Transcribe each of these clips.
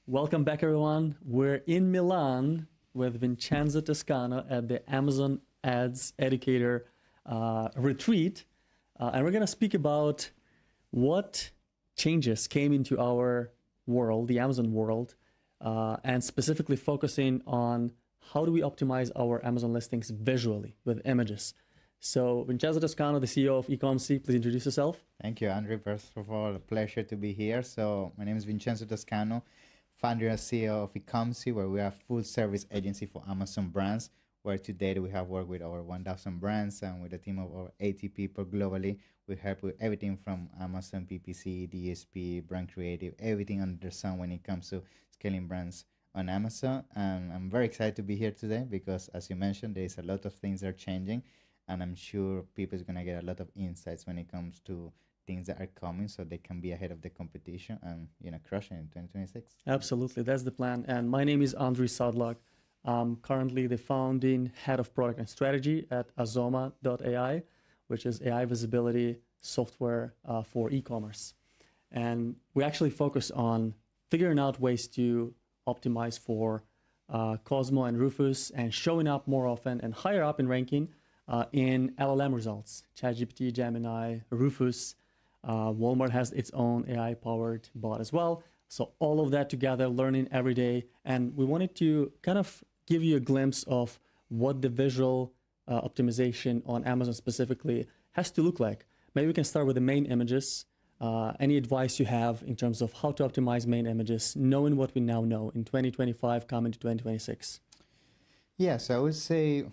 Welcome back, everyone. We're in Milan with Vincenzo Toscano at the Amazon Ads Educator Retreat. And we're going to speak about what changes came into our world, the Amazon world, and specifically focusing on how do we optimize our Amazon listings visually with images. So Vincenzo Toscano, the CEO of Ecommerce, please introduce yourself. Thank you, Andri. First of all, a pleasure to be here. So my name is Vincenzo Toscano, founder and CEO of Ecomcy, where we are a full service agency for Amazon brands, where to date we have worked with over 1,000 brands and with a team of over 80 people globally. We help with everything from Amazon PPC, DSP, brand creative, everything under the sun when it comes to scaling brands on Amazon. And I'm very excited to be here today because, as you mentioned, there's a lot of things that are changing, and I'm sure people are going to get a lot of insights when it comes to things that are coming so they can be ahead of the competition and, crushing in 2026. Absolutely, that's the plan. And my name is Andri Sadlak. I'm currently the founding head of product and strategy at Azoma.ai, which is AI visibility software for e-commerce. And we actually focus on figuring out ways to optimize for Cosmo and Rufus and showing up more often and higher up in ranking in LLM results, ChatGPT, Gemini, Rufus. Walmart has its own AI-powered bot as well. So all of that together, learning every day. And we wanted to kind of give you a glimpse of what the visual optimization on Amazon specifically has to look like. Maybe we can start with the main images. Any advice you have in terms of how to optimize main images, knowing what we now know in 2025 coming to 2026? Yeah, so I would say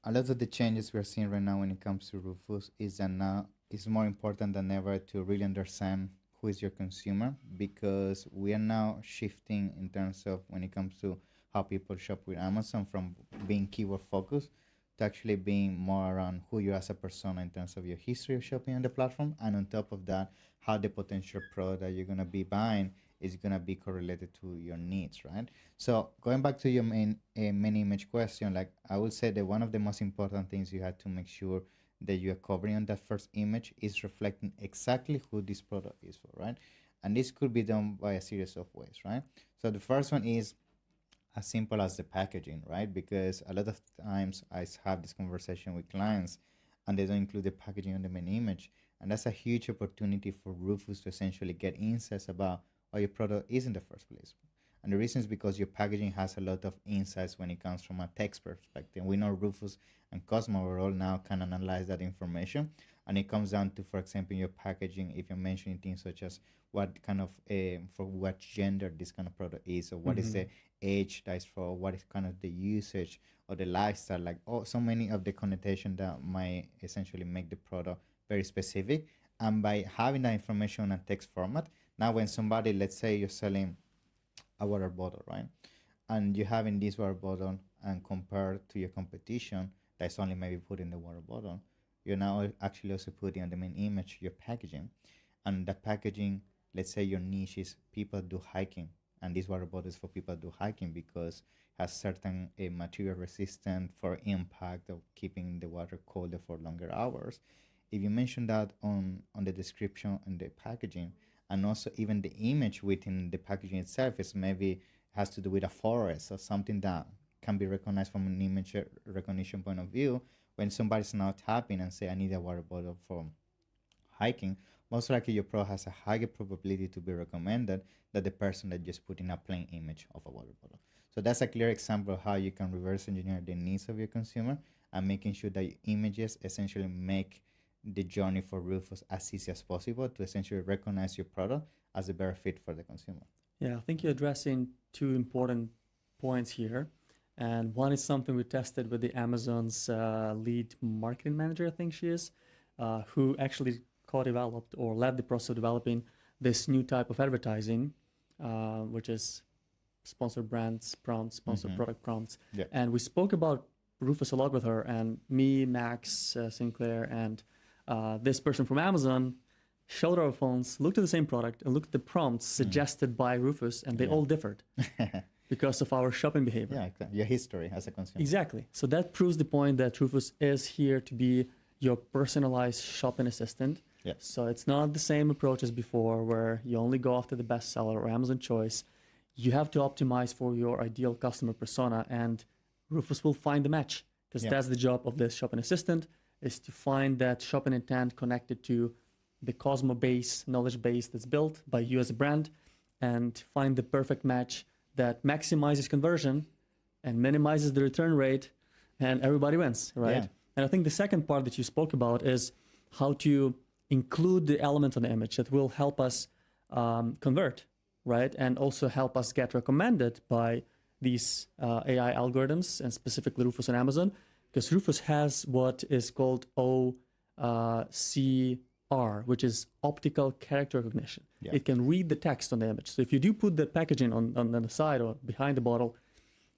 a lot of the changes we're seeing right now when it comes to Rufus is that now it's more important than ever to really understand who is your consumer, because we are now shifting in terms of when it comes to how people shop with Amazon from being keyword focused to actually being more around who you are as a persona in terms of your history of shopping on the platform. And on top of that, how the potential product that you're going to be buying is going to be correlated to your needs, right? So going back to your main image question, like I would say that one of the most important things you have to make sure that you are covering on that first image is reflecting exactly who this product is for, right? And this could be done by a series of ways, right? So the first one is as simple as the packaging, right? Because a lot of times I have this conversation with clients and they don't include the packaging on the main image. And that's a huge opportunity for Rufus to essentially get insights about what your product is in the first place. And the reason is because your packaging has a lot of insights when it comes from a text perspective. We know Rufus and Cosmo overall now can analyze that information. And it comes down to, for example, your packaging, if you're mentioning things such as what kind of, for what gender this kind of product is, or what is the age that is for, what is kind of the usage or the lifestyle, like so many of the connotation that might essentially make the product very specific. And by having that information in a text format, now when somebody, let's say you're selling a water bottle, right? And you having this water bottle and compared to your competition that's only maybe put in the water bottle, you're now actually also putting on the main image your packaging. And the packaging, let's say your niche is people do hiking, and this water bottle is for people do hiking because it has certain material resistant for impact of keeping the water colder for longer hours. If you mention that on the description and the packaging, and also even the image within the packaging itself is maybe has to do with a forest or something that can be recognized from an image recognition point of view. When somebody's now tapping and say, I need a water bottle for hiking, most likely your product has a higher probability to be recommended than the person that just put in a plain image of a water bottle. So that's a clear example of how you can reverse engineer the needs of your consumer and making sure that your images essentially make the journey for Rufus as easy as possible to essentially recognize your product as a better fit for the consumer. Yeah, I think you're addressing two important points here. And one is something we tested with the Amazon's lead marketing manager, I think she is, who actually co-developed or led the process of developing this new type of advertising, which is sponsored brands prompts, sponsored product prompts. Yeah. And we spoke about Rufus a lot with her, and me, Max, Sinclair, and this person from Amazon showed our phones, looked at the same product, and looked at the prompts suggested by Rufus, and they all differed because of our shopping behavior. Yeah, exactly. Your history as a consumer. Exactly. So that proves the point that Rufus is here to be your personalized shopping assistant. Yeah. So it's not the same approach as before where you only go after the bestseller or Amazon choice. you have to optimize for your ideal customer persona, and Rufus will find the match, because that's the job of this shopping assistant, is to find that shopping intent connected to the Cosmo base, knowledge base that's built by you as a brand, and find the perfect match that maximizes conversion and minimizes the return rate, and everybody wins, right? Yeah. And I think the second part that you spoke about is how to include the element on the image that will help us convert, right? And also help us get recommended by these AI algorithms, and specifically Rufus on Amazon, because Rufus has what is called OCR, which is optical character recognition. Yeah. It can read the text on the image. So if you do put the packaging on the side or behind the bottle,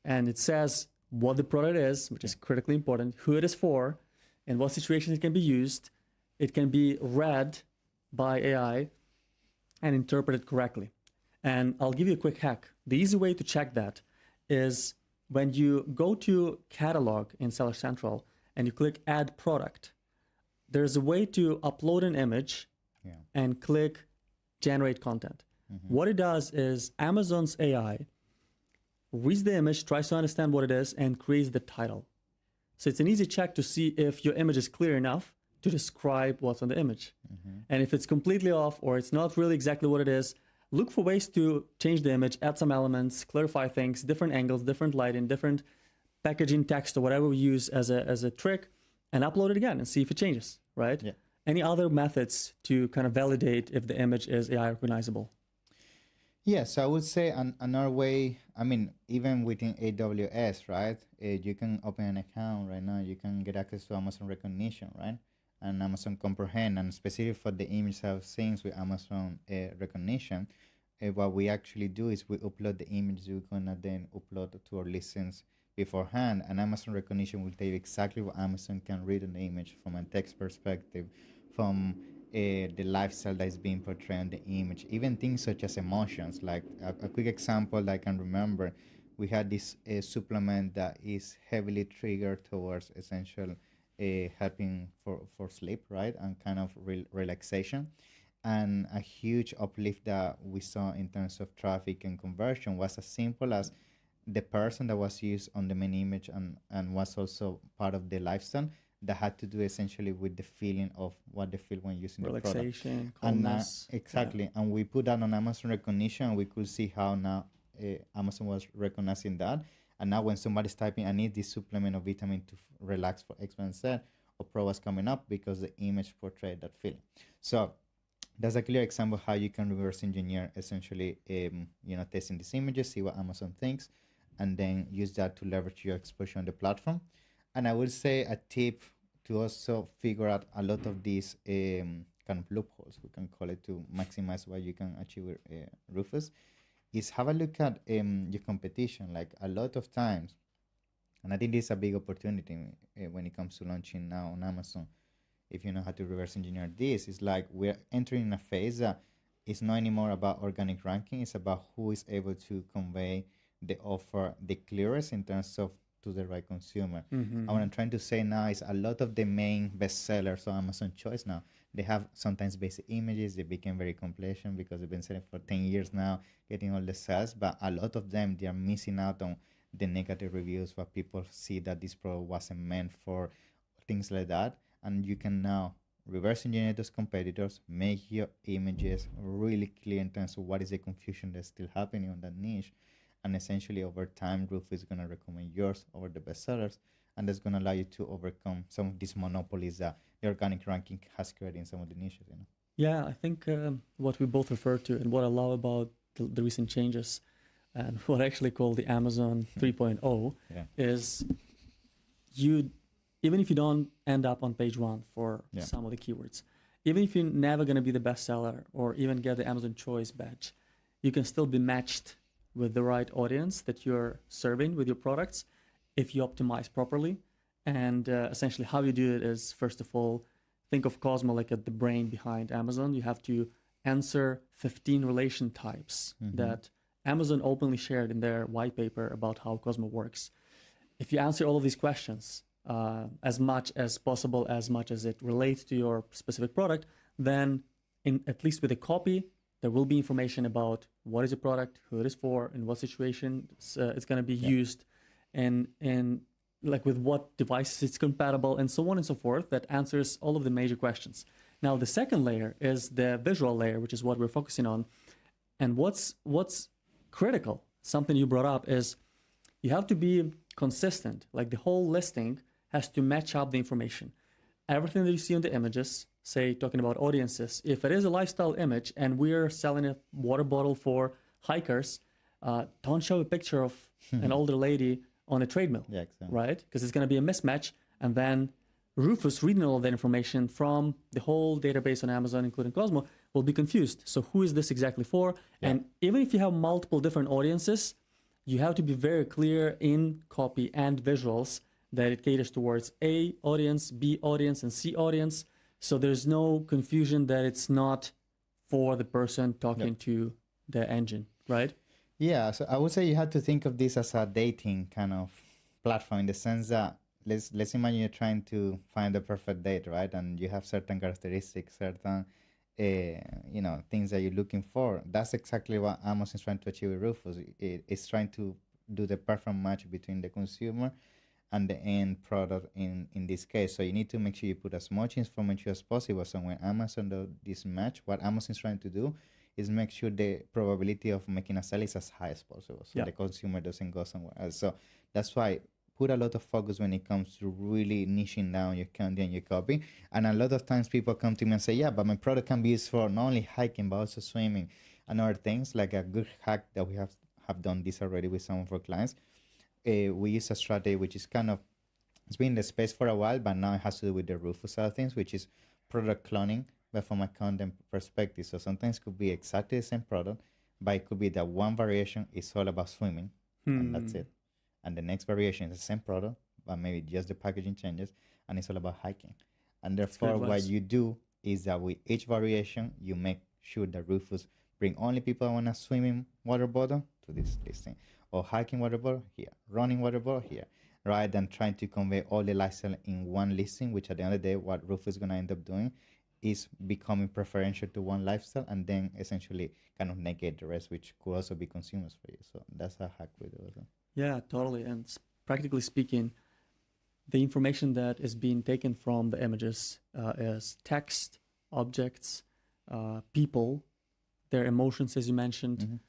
and it says what the product is, which is critically important, who it is for, and what situations it can be used, it can be read by AI and interpreted correctly. And I'll give you a quick hack. The easy way to check that is when you go to catalog in Seller Central and you click add product, there's a way to upload an image and click generate content. What it does is Amazon's AI reads the image, tries to understand what it is, and creates the title. So it's an easy check to see if your image is clear enough to describe what's on the image. And if it's completely off or it's not really exactly what it is, look for ways to change the image, add some elements, clarify things, different angles, different lighting, different packaging, text, or whatever we use as a trick, and upload it again and see if it changes, right? Yeah. Any other methods to kind of validate if the image is AI recognizable? Yes, I would say another way, I mean, even within AWS, right? You can open an account right now, you can get access to Amazon Recognition, right? And Amazon Comprehend, and specifically for the image side of things with Amazon Recognition, what we actually do is we upload the images we're gonna then upload to our listings beforehand, and Amazon Recognition will tell you exactly what Amazon can read in the image from a text perspective, from the lifestyle that is being portrayed on the image, even things such as emotions. Like a quick example that I can remember, we had this supplement that is heavily triggered towards essential helping for sleep, right, and kind of relaxation. And a huge uplift that we saw in terms of traffic and conversion was as simple as the person that was used on the main image and was also part of the lifestyle that had to do essentially with the feeling of what they feel when using the product. Relaxation, And calmness. exactly. And we put that on Amazon Recognition, and we could see how now Amazon was recognizing that. And now when somebody's typing, I need this supplement of vitamin to relax for X, Y, and Z, Oprah was coming up because the image portrayed that feeling. So that's a clear example how you can reverse engineer essentially, testing these images, see what Amazon thinks, and then use that to leverage your exposure on the platform. And I would say a tip to also figure out a lot of these kind of loopholes, we can call it, to maximize what you can achieve with Rufus, is have a look at your competition. Like a lot of times, and I think this is a big opportunity when it comes to launching now on Amazon, if you know how to reverse engineer this, it's like we're entering a phase that is not anymore about organic ranking, it's about who is able to convey the offer the clearest in terms of to the right consumer. And what I'm trying to say now is a lot of the main bestsellers on Amazon Choice now, they have sometimes basic images, they became very complacent because they've been selling for 10 years now, getting all the sales, but a lot of them, they are missing out on the negative reviews where people see that this product wasn't meant for, things like that. And you can now reverse engineer those competitors, make your images really clear in terms of what is the confusion that's still happening on that niche. And essentially over time, Rufus is going to recommend yours over the bestsellers. And that's going to allow you to overcome some of these monopolies that the organic ranking has created in some of the niches. Yeah, I think what we both refer to and what I love about the recent changes and what I actually call the Amazon 3.0 is even if you don't end up on page one for some of the keywords, even if you're never going to be the bestseller or even get the Amazon Choice badge, you can still be matched with the right audience that you're serving with your products if you optimize properly. And essentially how you do it is, first of all, think of Cosmo like at the brain behind Amazon. You have to answer 15 relation types that Amazon openly shared in their white paper about how Cosmo works. If you answer all of these questions as much as possible, as much as it relates to your specific product, then at least with the copy there will be information about what is the product, who it is for, in what situation it's going to be used, and like with what devices it's compatible, and so on and so forth, that answers all of the major questions. Now, the second layer is the visual layer, which is what we're focusing on. And what's critical, something you brought up, is you have to be consistent. Like the whole listing has to match up the information. Everything that you see on the images, say talking about audiences, if it is a lifestyle image and we're selling a water bottle for hikers, don't show a picture of an older lady on a treadmill, right? Because it's going to be a mismatch. And then Rufus, reading all of that information from the whole database on Amazon, including Cosmo, will be confused. So who is this exactly for? And even if you have multiple different audiences, you have to be very clear in copy and visuals that it caters towards A audience, B audience, and C audience. So there's no confusion that it's not for the person talking to the engine, right? Yeah, so I would say you have to think of this as a dating kind of platform, in the sense that let's imagine you're trying to find the perfect date, right? And you have certain characteristics, certain things that you're looking for. That's exactly what Amazon is trying to achieve with Rufus. It's trying to do the perfect match between the consumer and the end product in this case. So you need to make sure you put as much information as possible. So when Amazon does this match, what Amazon is trying to do is make sure the probability of making a sale is as high as possible, so the consumer doesn't go somewhere else. So that's why put a lot of focus when it comes to really niching down your content and your copy. And a lot of times people come to me and say, yeah, but my product can be used for not only hiking, but also swimming and other things. Like a good hack that we have done this already with some of our clients. We use a strategy which is kind of, it's been in the space for a while, but now it has to do with the Rufus side of things, which is product cloning, but from a content perspective. So sometimes it could be exactly the same product, but it could be that one variation is all about swimming, and that's it. And the next variation is the same product, but maybe just the packaging changes, and it's all about hiking. And therefore, what you do is that with each variation, you make sure that Rufus bring only people who want a swimming water bottle to this listing, or hiking water bottle here, running water bottle here, rather than trying to convey all the lifestyle in one listing, which at the end of the day, what Rufus is going to end up doing is becoming preferential to one lifestyle, and then essentially kind of negate the rest, which could also be consumers for you. So that's a hack we do. Yeah, totally. And practically speaking, the information that is being taken from the images is text, objects, people, their emotions, as you mentioned.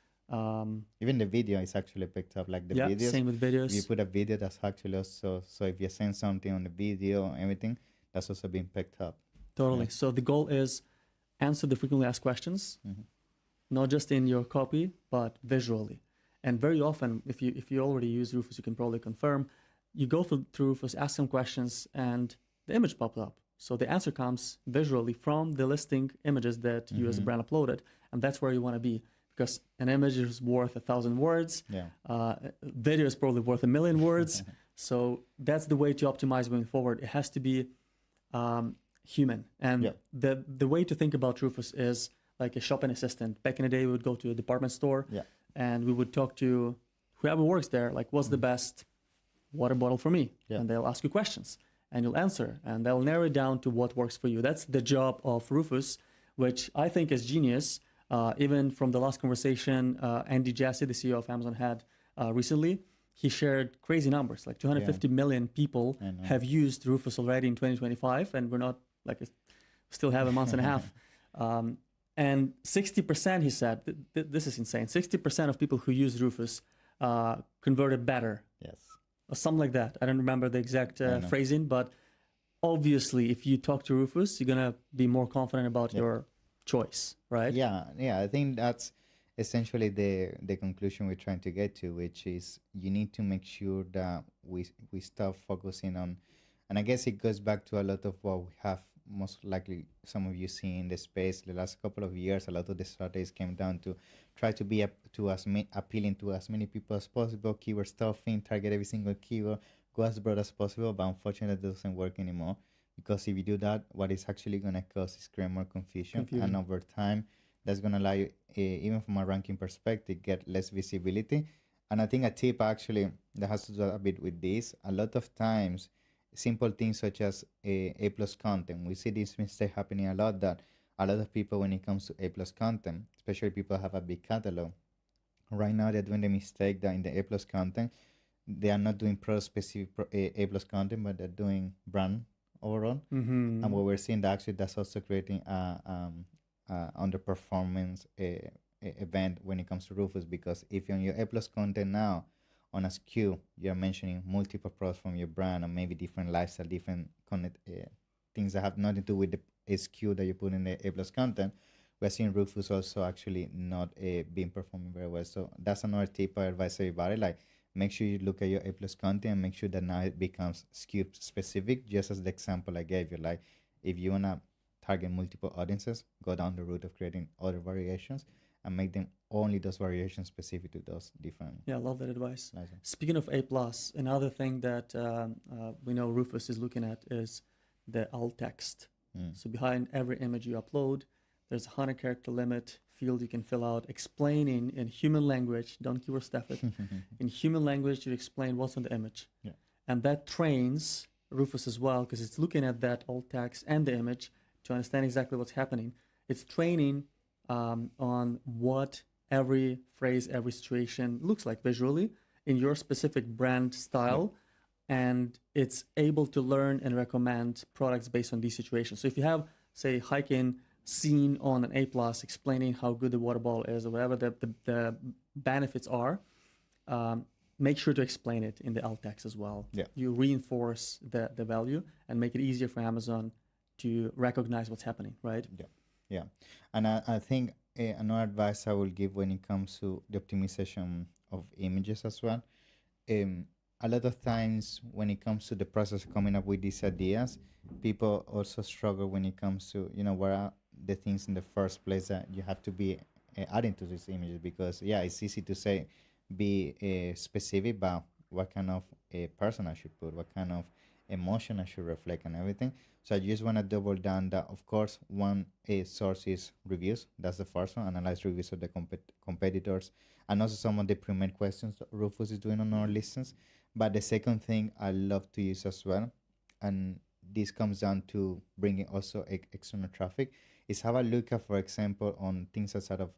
Even the video is actually picked up, like the videos. Same with videos. You put a video, that's actually also, so if you're saying something on the video, everything, that's also being picked up. Totally. Yeah. So the goal is answer the frequently asked questions, not just in your copy, but visually. And very often, if you already use Rufus, you can probably confirm, you go through Rufus, ask some questions, and the image pops up. So the answer comes visually from the listing images that you as a brand uploaded, and that's where you want to be, because an image is worth 1,000 words. Video is probably worth 1,000,000 words. So that's the way to optimize moving forward. It has to be human. And the way to think about Rufus is like a shopping assistant. Back in the day, we would go to a department store and we would talk to whoever works there, like, what's the best water bottle for me? And they'll ask you questions and you'll answer, and they'll narrow it down to what works for you. That's the job of Rufus, which I think is genius. Even from the last conversation, Andy Jassy, the CEO of Amazon, had recently, he shared crazy numbers, like 250 million people have used Rufus already in 2025, and we're not, like, still have a month and a half. And 60%, he said, this is insane, 60% of people who use Rufus converted better. Or something like that. I don't remember the exact phrasing, but obviously, if you talk to Rufus, you're going to be more confident about your choice, right? Yeah, I think that's essentially the conclusion we're trying to get to, which is you need to make sure that we stop focusing on, and I guess it goes back to a lot of what we have most likely some of you see in the space the last couple of years. A lot of the strategies came down to try to be appealing to as many people as possible, keyword stuffing, target every single keyword, go as broad as possible, but unfortunately that doesn't work anymore, because if you do that, what it's actually going to cause is create more confusion. And over time that's going to allow you, even from a ranking perspective, get less visibility. And I think a tip actually that has to do a bit with this, a lot of times simple things such as A+ content, we see this mistake happening a lot, that a lot of people, when it comes to A plus content, especially people have a big catalog, right now they're doing the mistake that in the A plus content, they are not doing product specific A plus content, but they're doing brand overall. And what we're seeing that actually that's also creating underperformance event when it comes to Rufus, because if on your A plus content now on a SKU you're mentioning multiple products from your brand and maybe different lifestyle, different things that have nothing to do with the SKU that you put in the A plus content, we're seeing Rufus also actually not being performing very well. So that's another tip I advise everybody, like make sure you look at your A plus content and make sure that now it becomes SKU specific, just as the example I gave you. Like if you wanna target multiple audiences, go down the route of creating other variations and make them only those variations specific to those different. Yeah, I love that advice. License. Speaking of A+, another thing that we know Rufus is looking at is the alt text. So behind every image you upload, there's a 100-character limit field you can fill out explaining in human language, don't keyword stuff it, in human language you explain what's on the image. Yeah. And that trains Rufus as well, because it's looking at that alt text and the image to understand exactly what's happening. It's training on what every phrase, every situation looks like visually in your specific brand style. Yeah. And it's able to learn and recommend products based on these situations. So if you have, say, hiking scene on an A+, explaining how good the water bottle is or whatever the benefits are, make sure to explain it in the alt text as well. Yeah. You reinforce the value and make it easier for Amazon to recognize what's happening, right? Yeah, yeah. And I think another advice I will give when it comes to the optimization of images as well, a lot of times when it comes to the process of coming up with these ideas, people also struggle when it comes to, what are the things in the first place that you have to be adding to these images, because it's easy to say be specific about what kind of a person I should put, what kind of emotion I should reflect and everything. So I just want to double down that, of course, one source is reviews. That's the first one. Analyze reviews of the competitors and also some of the pre-made questions that Rufus is doing on our listens. But the second thing I love to use as well, and this comes down to bringing also external traffic, is have a look at, for example, on things outside of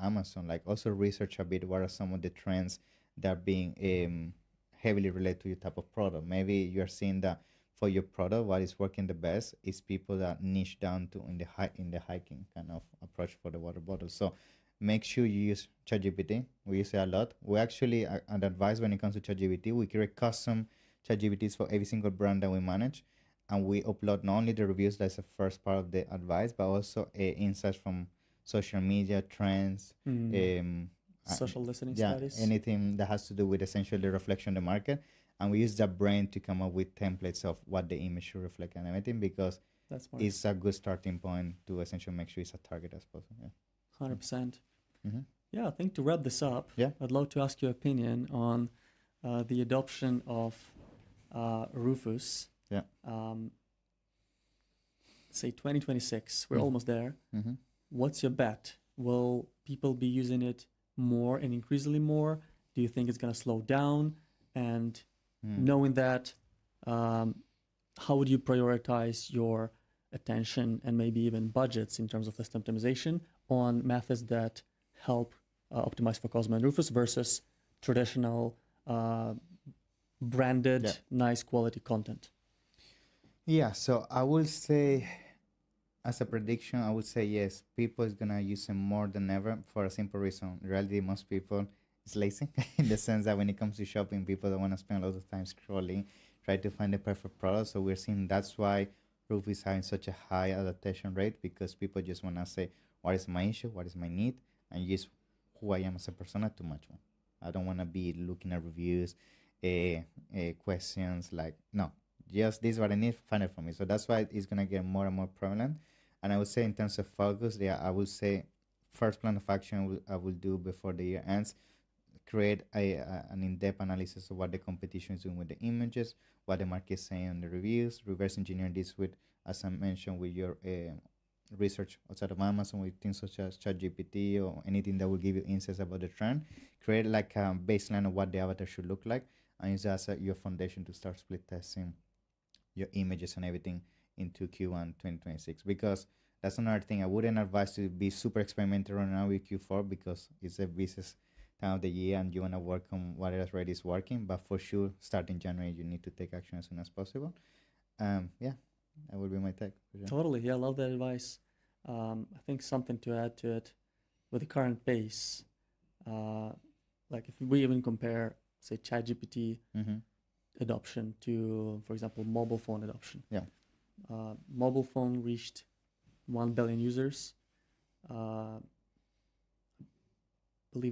Amazon, like also research a bit what are some of the trends that are being heavily related to your type of product. Maybe you're seeing that for your product, what is working the best is people that niche down to in the hiking kind of approach for the water bottle. So make sure you use ChatGPT. We use it a lot. We actually, an advice when it comes to ChatGPT, we create custom ChatGPTs for every single brand that we manage. And we upload not only the reviews, that's the first part of the advice, but also insights from social media, trends, social listening studies. Anything that has to do with essentially the reflection of the market. And we use that brain to come up with templates of what the image should reflect and everything, because it's a good starting point to essentially make sure it's a target as possible. Yeah. 100%. Yeah, I think to wrap this up, I'd love to ask your opinion on the adoption of Rufus. Yeah. Say 2026, we're almost there. What's your bet? Will people be using it more and increasingly more? Do you think it's going to slow down? And knowing that, how would you prioritize your attention and maybe even budgets in terms of list optimization on methods that help optimize for Cosmo and Rufus versus traditional branded, nice quality content? Yeah, so I will say, as a prediction, I would say yes, people is going to use it more than ever for a simple reason. In reality, most people is lazy in the sense that when it comes to shopping, people don't want to spend a lot of time scrolling, try to find the perfect product. So we're seeing that's why Rufus is having such a high adaptation rate, because people just want to say, what is my issue, what is my need, and use who I am as a persona to match one. I don't want to be looking at reviews, questions like, no, just this is what I need, find it for me. So that's why it's going to get more and more prevalent. And I would say in terms of focus, I would say first plan of action I will do before the year ends, create an in-depth analysis of what the competition is doing with the images, what the market is saying on the reviews, reverse engineer this with, as I mentioned, with your research outside of Amazon with things such as ChatGPT or anything that will give you insights about the trend. Create like a baseline of what the avatar should look like, and use that as your foundation to start split testing your images and everything into Q1 2026. Because that's another thing. I wouldn't advise to be super experimental right now with Q4 because it's a business time of the year and you want to work on what already is working. But for sure, starting January, you need to take action as soon as possible. Yeah, that would be my take. For sure. Totally. Yeah, I love that advice. I think something to add to it with the current pace, like if we even compare, say, ChatGPT adoption to, for example, mobile phone adoption. Yeah. Mobile phone reached 1 billion users, believe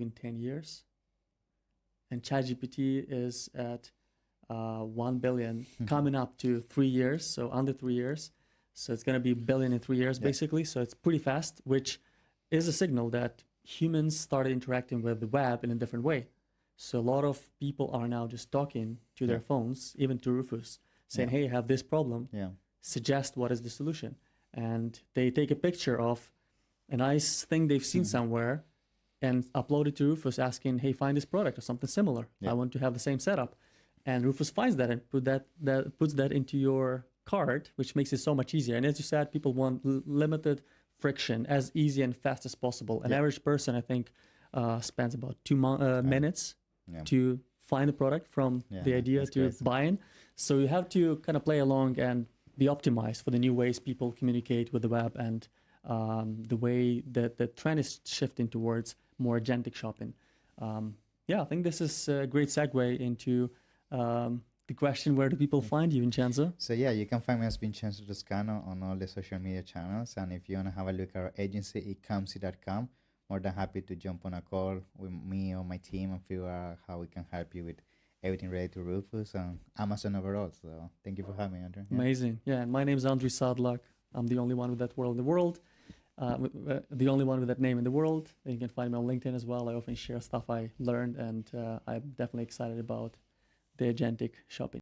in 10 years. And ChatGPT is at 1 billion, coming up to 3 years, so under 3 years. So it's going to be billion in 3 years, basically. So it's pretty fast, which is a signal that humans started interacting with the web in a different way. So a lot of people are now just talking to their phones, even to Rufus, saying, hey, I have this problem. Suggest what is the solution. And they take a picture of a nice thing they've seen somewhere and upload it to Rufus asking, hey, find this product or something similar. I want to have the same setup. And Rufus finds that and puts that into your cart, which makes it so much easier. And as you said, people want limited friction, as easy and fast as possible. An average person, I think, spends about 2 minutes to find a product from the idea to buying. So you have to kind of play along and be optimized for the new ways people communicate with the web and the way that the trend is shifting towards more agentic shopping. I think this is a great segue into the question, where do people find you, Vincenzo? So yeah, you can find me as Vincenzo Toscano on all the social media channels. And if you want to have a look at our agency, ecomcy.com, more than happy to jump on a call with me or my team and figure out how we can help you with everything related to Rufus and Amazon overall. So thank you for having me, Andri. Amazing. Yeah, and my name is Andri Sadlak. I'm the only one with that world in the world. The only one with that name in the world. And you can find me on LinkedIn as well. I often share stuff I learned, and I'm definitely excited about the agentic shopping.